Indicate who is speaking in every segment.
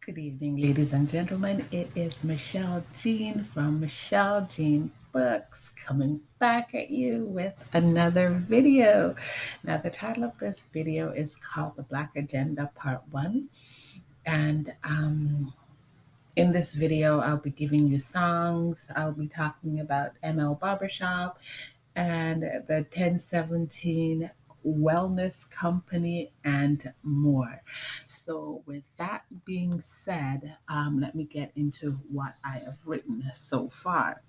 Speaker 1: Good evening, ladies and gentlemen. It is Michelle Jean from Michelle Jean Books coming back at you with another video. Now, the title of this video is called The Black Agenda Part 1. And in this video, I'll be giving you songs. I'll be talking about ML Barbershop and the 1017 Wellness Company and more. So, with that being said, let me get into what I have written so far.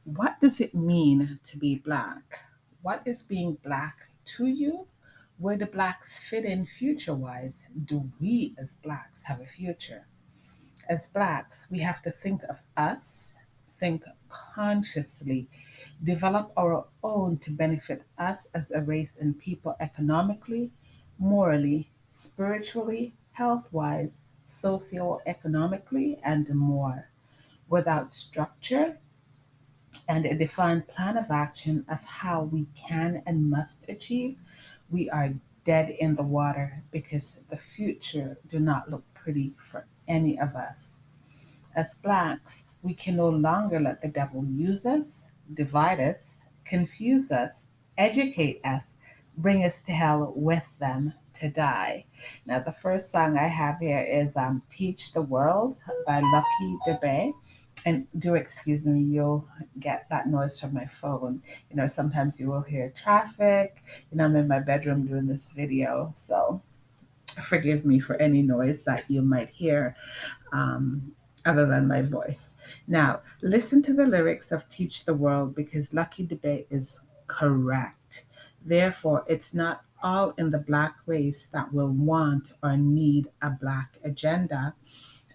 Speaker 1: What does it mean to be Black? What is being Black to you? Where do Blacks fit in future wise? Do we as Blacks have a future? As Blacks, we have to think of us, think consciously, develop our own to benefit us as a race and people economically, morally, spiritually, health wise, socio-economically, and more. Without structure and a defined plan of action of how we can and must achieve, we are dead in the water because the future do not look pretty for any of us. As Blacks, we can no longer let the devil use us, divide us, confuse us, educate us, bring us to hell with them to die. Now, the first song I have here is Teach the World by Lucky Dubé. And do excuse me, you'll get that noise from my phone. Sometimes you will hear traffic. I'm in my bedroom doing this video, so forgive me for any noise that you might hear other than my voice. Now, listen to the lyrics of Teach the World because Lucky Dubé is correct. Therefore, it's not all in the Black race that will want or need a Black agenda.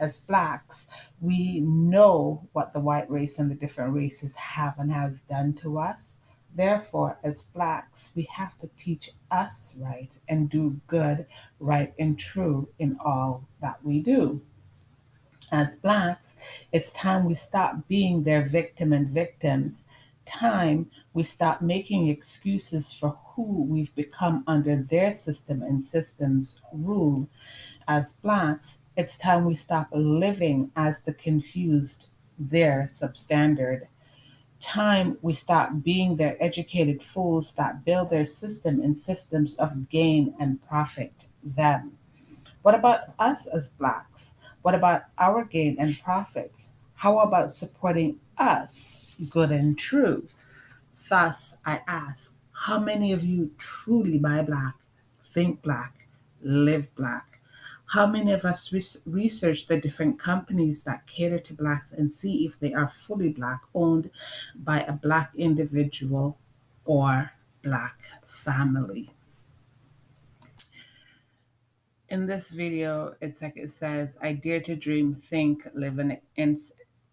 Speaker 1: As Blacks, we know what the white race and the different races have and has done to us. Therefore, as Blacks, we have to teach us right and do good, right, and true in all that we do. As Blacks, it's time we stop being their victim and victims. Time we stop making excuses for who we've become under their system and systems rule. As Blacks, it's time we stop living as the confused, their substandard. Time we stop being their educated fools that build their system in systems of gain and profit, them. What about us as Blacks? What about our gain and profits? How about supporting us, good and true? Thus, I ask, how many of you truly buy Black, think Black, live Black? How many of us research the different companies that cater to Blacks and see if they are fully Black, owned by a Black individual or Black family? In this video, it's like it says, I dare to dream, think, live, and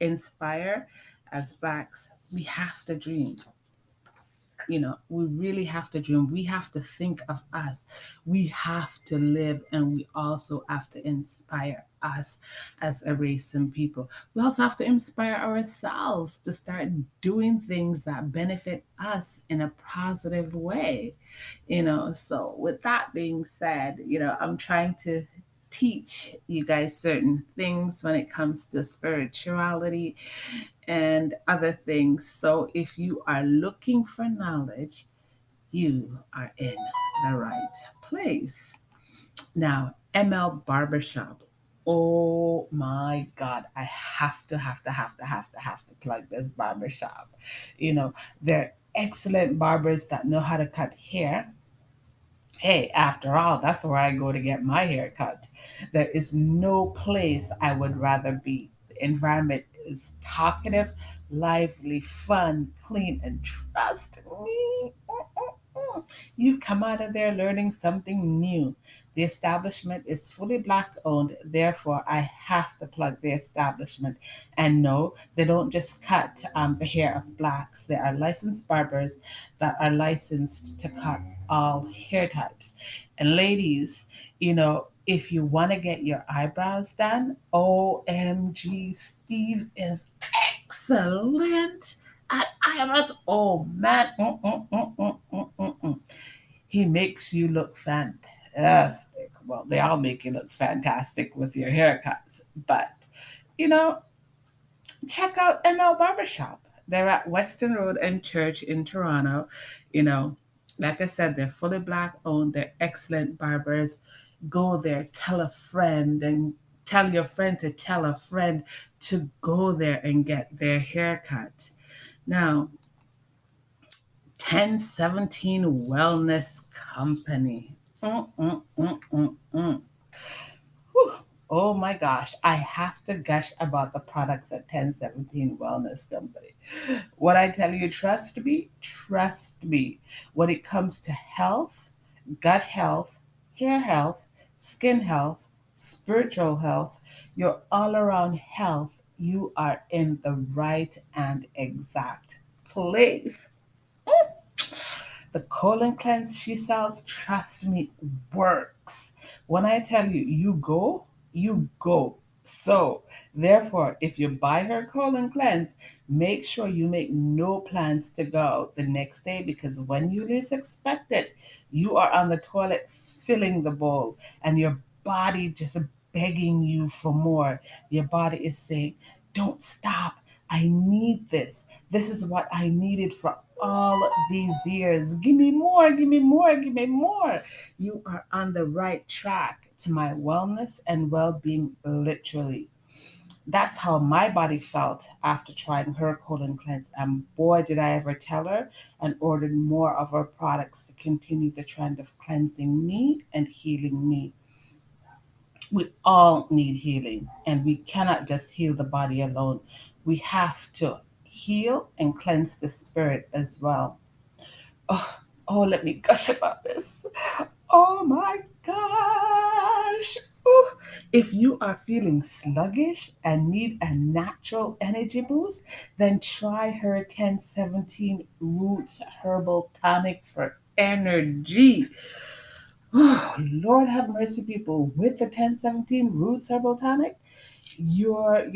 Speaker 1: inspire. As Blacks, we have to dream. We really have to dream. We have to think of us. We have to live, and we also have to inspire us as a race and people. We also have to inspire ourselves to start doing things that benefit us in a positive way. So with that being said, I'm trying to teach you guys certain things when it comes to spirituality and other things. So if you are looking for knowledge, you are in the right place. Now, ML Barbershop. Oh my God, I have to plug this barbershop. They're excellent barbers that know how to cut hair. Hey, after all, that's where I go to get my hair cut. There is no place I would rather be. The environment is talkative, lively, fun, clean, and trust me, you come out of there learning something new. The establishment is fully Black owned, therefore, I have to plug the establishment. And no, they don't just cut the hair of Blacks. There are licensed barbers that are licensed to cut all hair types. And ladies, if you want to get your eyebrows done, OMG, Steve is excellent at eyebrows. Oh man, he makes you look fantastic. well, they all make you look fantastic with your haircuts. But, you know, check out ML Barbershop. They're at Western Road and Church in Toronto. You know, like I said, they're fully black owned. They're excellent barbers. Go there, tell a friend, and tell your friend to tell a friend to go there and get their haircut. Now, 1017 Wellness Company. Mm, mm, mm, mm, mm. Whew. Oh my gosh, I have to gush about the products at 1017 Wellness Company. What I tell you, trust me. When it comes to health, gut health, hair health, skin health, spiritual health, your all around health, you are in the right and exact place. The colon cleanse she sells, trust me, works. When I tell you, you go, you go. So, therefore, if you buy her colon cleanse, make sure you make no plans to go out the next day because when you least expect it, you are on the toilet filling the bowl and your body just begging you for more. Your body is saying, don't stop. I need this. This is what I needed for all these years. Give me more, give me more, give me more. You are on the right track to my wellness and well being, literally. That's how my body felt after trying her colon cleanse. And boy, did I ever tell her and ordered more of her products to continue the trend of cleansing me and healing me. We all need healing, and we cannot just heal the body alone. We have to heal and cleanse the spirit as well. Oh, oh, let me gush about this. Oh my gosh. Ooh. If you are feeling sluggish and need a natural energy boost, then try her 1017 Roots Herbal Tonic for energy. Oh, Lord have mercy, people. With the 1017 Roots Herbal Tonic, you're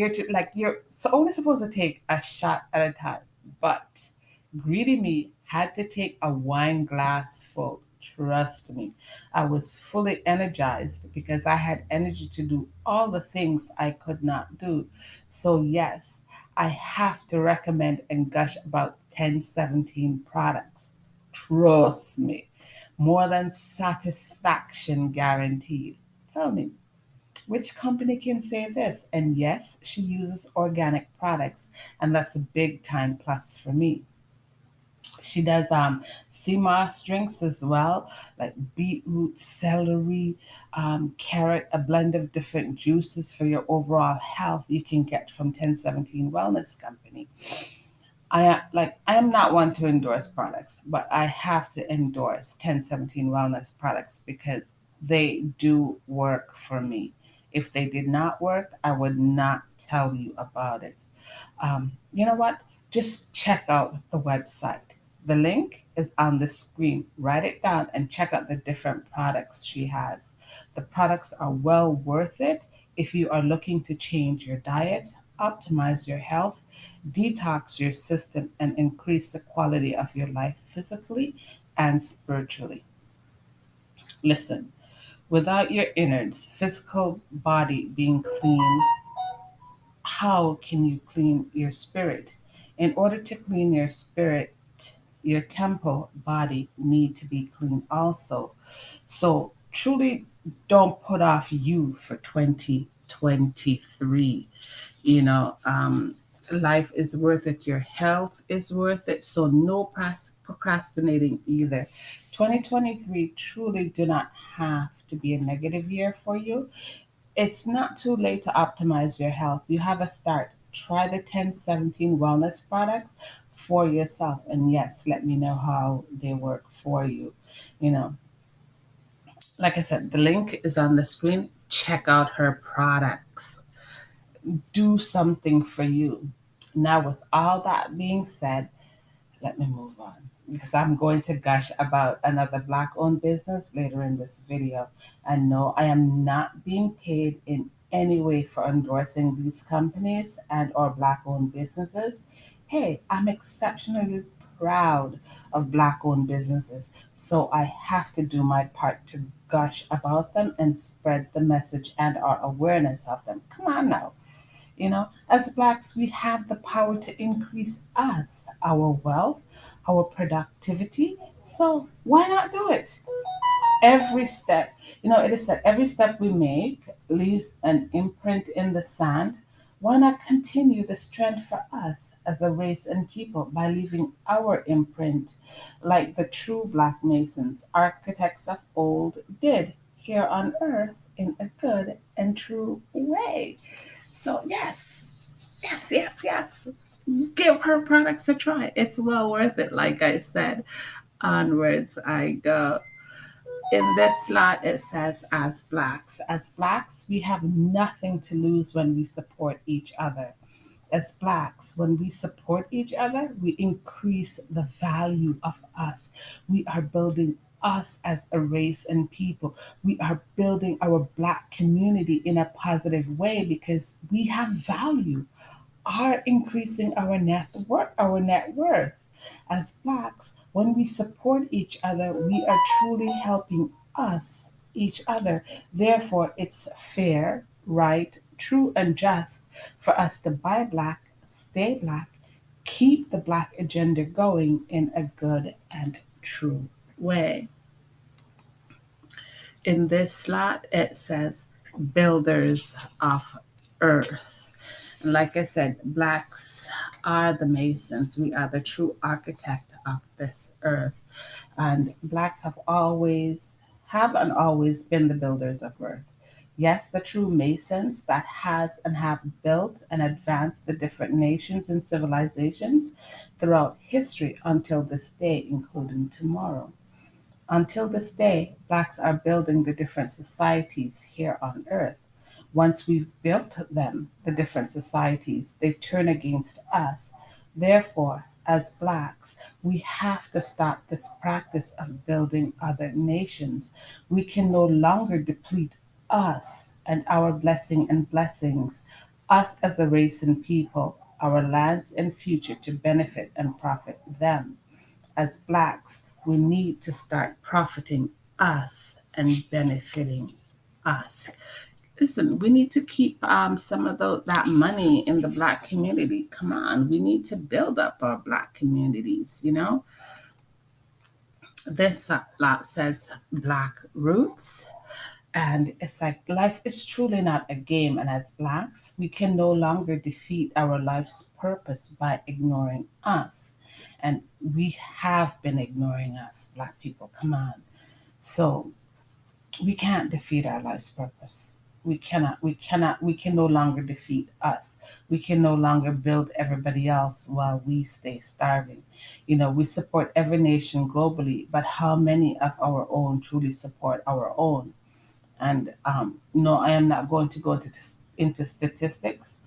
Speaker 1: only supposed to take a shot at a time, but greedy me had to take a wine glass full. Trust me, I was fully energized because I had energy to do all the things I could not do. So yes, I have to recommend and gush about 1017 products. Trust me, more than satisfaction guaranteed. Tell me, which company can say this? And yes, she uses organic products, and that's a big time plus for me. She does sea moss drinks as well, like beetroot, celery, carrot, a blend of different juices for your overall health you can get from 1017 Wellness Company. I am not one to endorse products, but I have to endorse 1017 Wellness products because they do work for me. If they did not work, I would not tell you about it. You know what? Just check out the website. The link is on the screen. Write it down and check out the different products she has. The products are well worth it if you are looking to change your diet, optimize your health, detox your system, and increase the quality of your life physically and spiritually. Listen, without your innards, physical body being clean, how can you clean your spirit? In order to clean your spirit, your temple body need to be clean also. So truly don't put off you for 2023. You know, life is worth it. Your health is worth it. So no procrastinating either. 2023 truly do not have to be a negative year for you. It's not too late to optimize your health. You have a start. Try the 1017 wellness products for yourself. And yes, let me know how they work for you. You know, like I said, the link is on the screen. Check out her products. Do something for you. Now, with all that being said, let me move on because I'm going to gush about another black owned business later in this video. And no, I am not being paid in any way for endorsing these companies and or black owned businesses. Hey, I'm exceptionally proud of black owned businesses, so I have to do my part to gush about them and spread the message and our awareness of them. Come on now. As Blacks, we have the power to increase our wealth, our productivity. So why not do it? Every step, it is said every step we make leaves an imprint in the sand. Why not continue the strength for us as a race and people by leaving our imprint like the true Black Masons, architects of old, did here on earth in a good and true way? So, yes, yes, yes, yes. Give her products a try. It's well worth it, like I said. Onwards I go. In this slot, it says, as Blacks, we have nothing to lose when we support each other. As Blacks, when we support each other, we increase the value of us. We are building us as a race and people. We are building our Black community in a positive way because we have value, are increasing our net worth. As Blacks, when we support each other, we are truly helping us, each other. Therefore, it's fair, right, true, and just for us to buy Black, stay Black, keep the Black agenda going in a good and true way. In this slot, it says builders of earth. And like I said, Blacks are the Masons. We are the true architect of this earth. And Blacks have and always been the builders of earth. Yes, the true Masons that has and have built and advanced the different nations and civilizations throughout history until this day, including tomorrow. Until this day, Blacks are building the different societies here on earth. Once we've built them, the different societies, they turn against us. Therefore, as Blacks, we have to stop this practice of building other nations. We can no longer deplete us and our blessing and blessings, us as a race and people, our lands and future to benefit and profit them. As Blacks, we need to start profiting us and benefiting us. Listen, we need to keep some of that money in the Black community. Come on, we need to build up our Black communities. This lot says Black roots. And it's like life is truly not a game. And as Blacks, we can no longer defeat our life's purpose by ignoring us. And we have been ignoring us, Black people. Come on. So we can't defeat our life's purpose. We can no longer defeat us. We can no longer build everybody else while we stay starving. We support every nation globally, but how many of our own truly support our own? And no, I am not going to go into statistics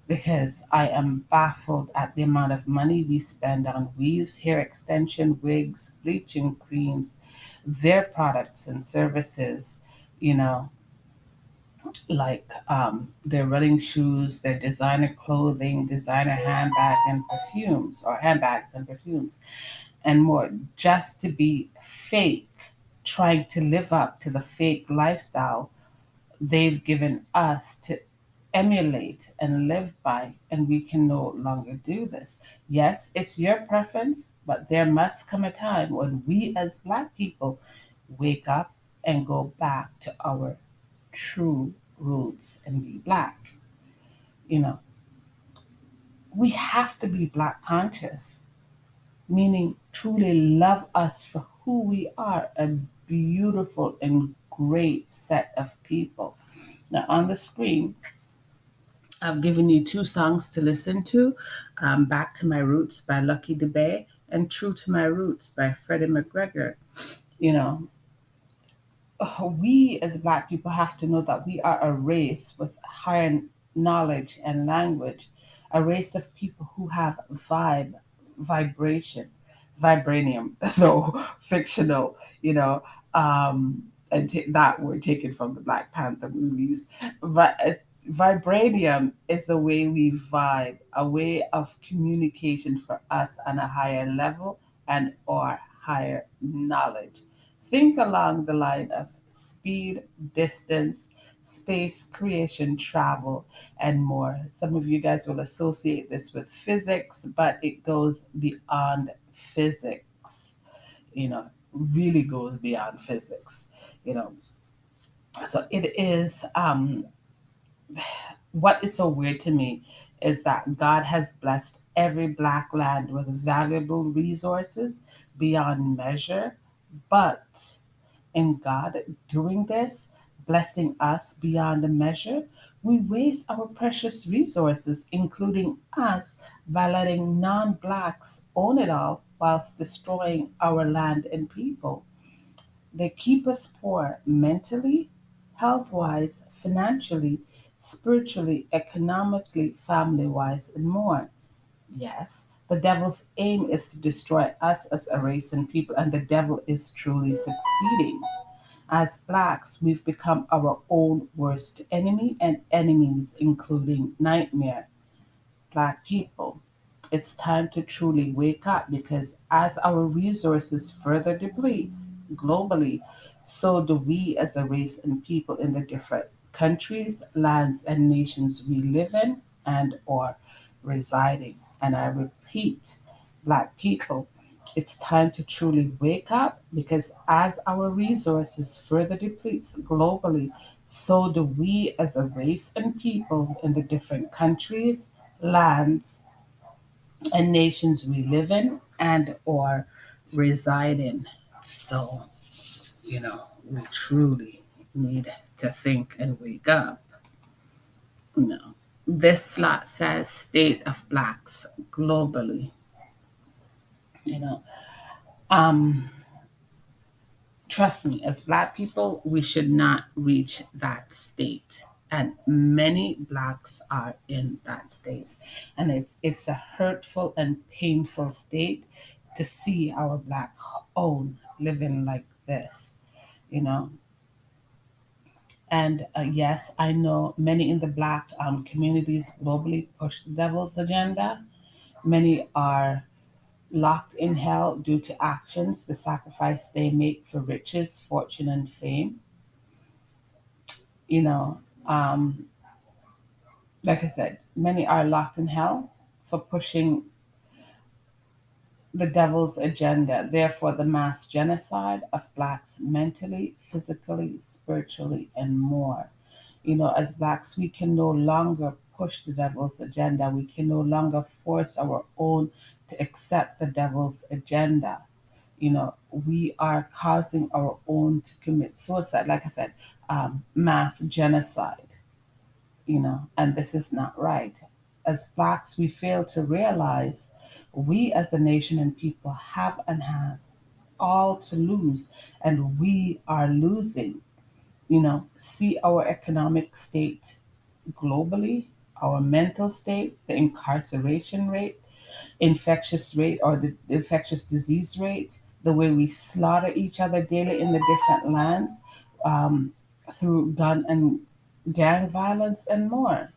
Speaker 1: because I am baffled at the amount of money we spend on weaves, hair extension, wigs, bleaching creams, their products and services, you know, like their running shoes, their designer clothing, designer handbags and perfumes, and more, just to be fake, trying to live up to the fake lifestyle they've given us to emulate and live by, and we can no longer do this. Yes, it's your preference, but there must come a time when we as Black people wake up and go back to our true roots and be Black. You know, we have to be Black conscious, meaning truly love us for who we are, a beautiful and great set of people. Now, on the screen, I've given you two songs to listen to, Back to My Roots by Lucky Dubé and True to My Roots by Freddie McGregor. You know, we as Black people have to know that we are a race with higher knowledge and language, a race of people who have vibration, vibranium, so fictional, and that were taken from the Black Panther movies. Vibranium is the way we vibe, a way of communication for us on a higher level and or higher knowledge. Think along the line of speed, distance, space, creation, travel, and more. Some of you guys will associate this with physics, but it goes beyond physics, really goes beyond physics, you know. So it is, what is so weird to me is that God has blessed every Black land with valuable resources beyond measure, but in God doing this, blessing us beyond measure, we waste our precious resources, including us, by letting non Blacks own it all whilst destroying our land and people. They keep us poor mentally, health wise, financially, spiritually, economically, family wise, and more. Yes, the devil's aim is to destroy us as a race and people, and the devil is truly succeeding. As blacks, we've become our own worst enemy and enemies, including nightmare. Black people, it's time to truly wake up because as our resources further deplete globally, so do we as a race and people in the different countries, lands, and nations we live in and or residing. And I repeat, Black people, it's time to truly wake up because as our resources further depletes globally, so do we as a race and people in the different countries, lands, and nations we live in and or reside in. So, we truly need to think and wake up. No. This slot says state of blacks globally. You know, um, trust me, as Black people, we should not reach that state. And many Blacks are in that state. And it's a hurtful and painful state to see our Black own living like this, you know. And yes, I know many in the Black communities globally push the devil's agenda. Many are locked in hell due to actions, the sacrifice they make for riches, fortune, and fame. You know, um, like I said, many are locked in hell for pushing the devil's agenda, therefore, the mass genocide of blacks mentally, physically, spiritually, and more. As blacks, we can no longer push the devil's agenda. We can no longer force our own to accept the devil's agenda. We are causing our own to commit suicide. Like I said, mass genocide, and this is not right. As blacks, we fail to realize we as a nation and people have and has all to lose, and we are losing. See our economic state globally, our mental state, the incarceration rate, infectious rate or the infectious disease rate, the way we slaughter each other daily in the different lands through gun and gang violence and more.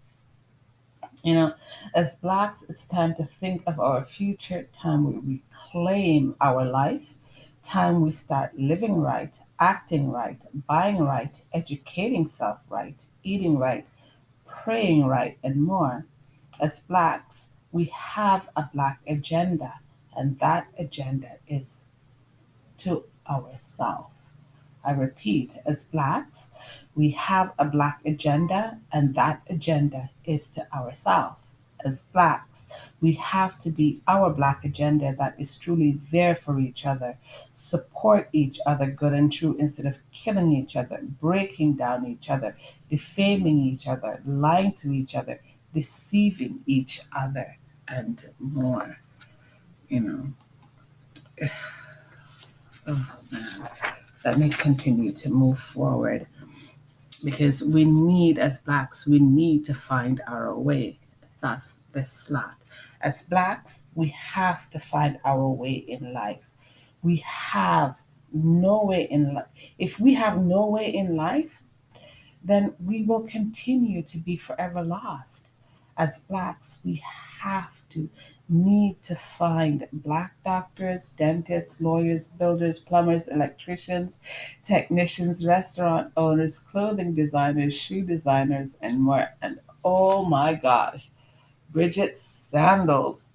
Speaker 1: You know, as blacks, it's time to think of our future, time we reclaim our life, time we start living right, acting right, buying right, educating self right, eating right, praying right, and more. As blacks, we have a black agenda, and that agenda is to ourselves. I repeat, as blacks, we have a black agenda, and that agenda is to ourselves. As blacks, we have to be our black agenda that is truly there for each other, support each other good and true instead of killing each other, breaking down each other, defaming each other, lying to each other, deceiving each other, and more. You know, oh man, let me continue to move forward because we need, as blacks, we need to find our way. Thus, this slot. As blacks, we have to find our way in life. We have no way in life. If we have no way in life, then we will continue to be forever lost. As blacks, we have to need to find Black doctors, dentists, lawyers, builders, plumbers, electricians, technicians, restaurant owners, clothing designers, shoe designers, and more. And oh my gosh, Bridget sandals.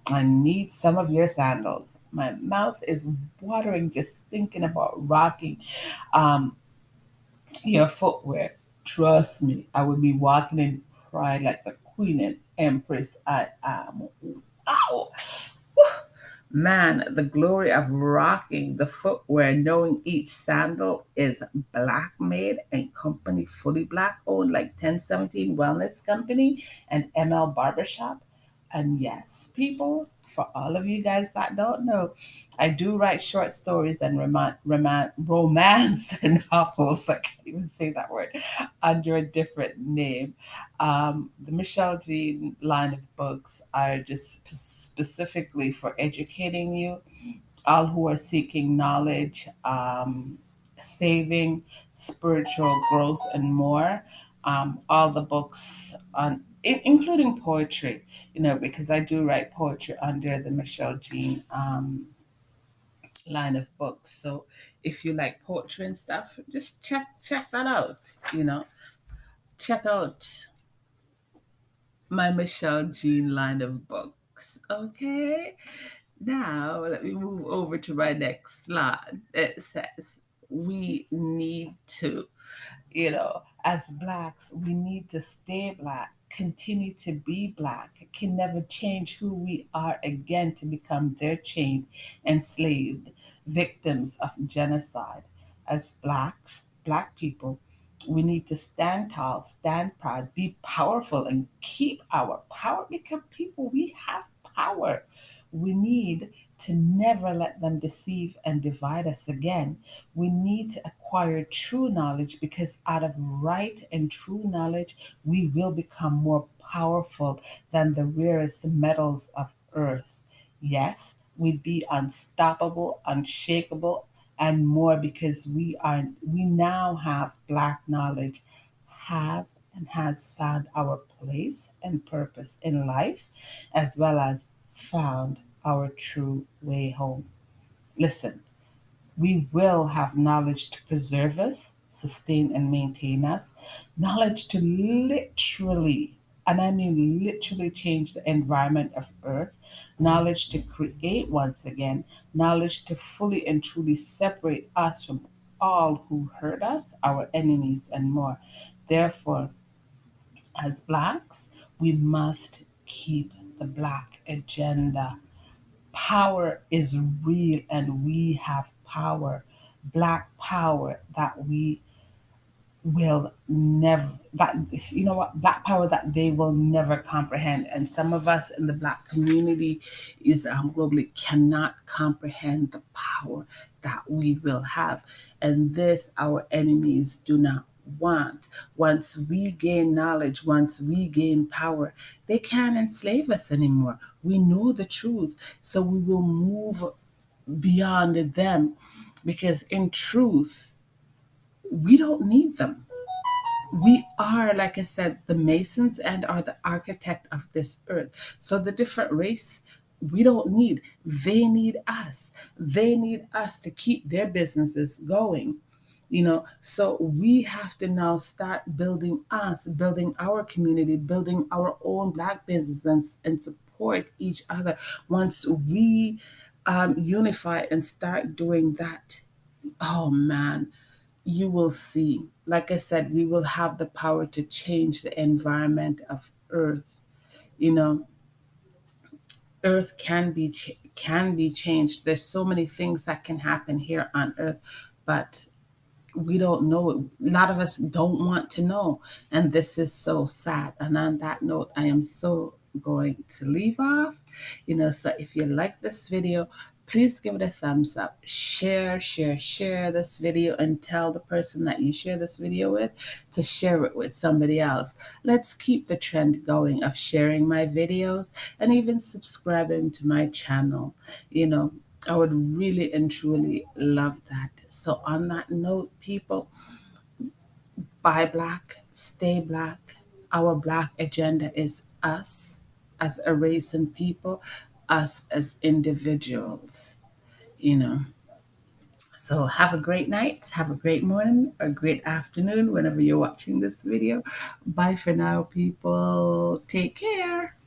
Speaker 1: I need some of your sandals. My mouth is watering just thinking about rocking um, your footwear. Trust me, I would be walking in pride like the queen and empress I am. Ow! Man, the glory of rocking the footwear, knowing each sandal is black made and company fully black owned, like 1017 Wellness Company and ML Barbershop. And yes, people, for all of you guys that don't know, I do write short stories and romance novels. I can't even say that word under a different name. The Michelle Jean line of books are just specifically for educating you, all who are seeking knowledge, saving, spiritual growth, and more. All the books on, including poetry, because I do write poetry under the Michelle Jean line of books. So if you like poetry and stuff, just check that out. Check out my Michelle Jean line of books. Okay. Now, let me move over to my next slide. It says, we need to, as Blacks, we need to stay Black, continue to be Black, can never change who we are again to become their chained, enslaved victims of genocide. As Blacks, Black people, we need to stand tall, stand proud, be powerful, and keep our power because people, we have power. We need to never let them deceive and divide us again. We need to acquire true knowledge because out of right and true knowledge, we will become more powerful than the rarest metals of earth. Yes, we'd be unstoppable, unshakable, and more because we now have Black knowledge, have and has found our place and purpose in life, as well as found our true way home. Listen, we will have knowledge to preserve us, sustain and maintain us, knowledge to literally, and I mean literally, change the environment of Earth, knowledge to create once again, knowledge to fully and truly separate us from all who hurt us, our enemies, and more. Therefore, as Blacks, we must keep the Black agenda. Power is real and we have power. Black power that we will never, that, you know what, Black power that they will never comprehend. And some of us in the Black community is globally cannot comprehend the power that we will have. And this our enemies do not want. Once we gain knowledge, once we gain power, they can't enslave us anymore. We know the truth, so we will move beyond them, because in truth we don't need them. We are, like I said, the masons and are the architect of this earth. So the different race, we don't need. They need us. They need us to keep their businesses going. So we have to now start building us, building our community, building our own Black business and support each other. Once we unify and start doing that, oh man, you will see. Like I said, we will have the power to change the environment of Earth. You know, Earth can be changed. There's so many things that can happen here on Earth, but we don't know it. A lot of us don't want to know, and this is so sad. And on that note, I am so going to leave off. So if you like this video, please give it a thumbs up, share this video, and tell the person that you share this video with to share it with somebody else. Let's keep the trend going of sharing my videos and even subscribing to my channel. I would really and truly love that. So, on that note, people, buy Black, stay Black. Our Black agenda is us. as a race and people, us as individuals, you know. So have a great night, have a great morning, or a great afternoon whenever you're watching this video. Bye for now, people. Take care.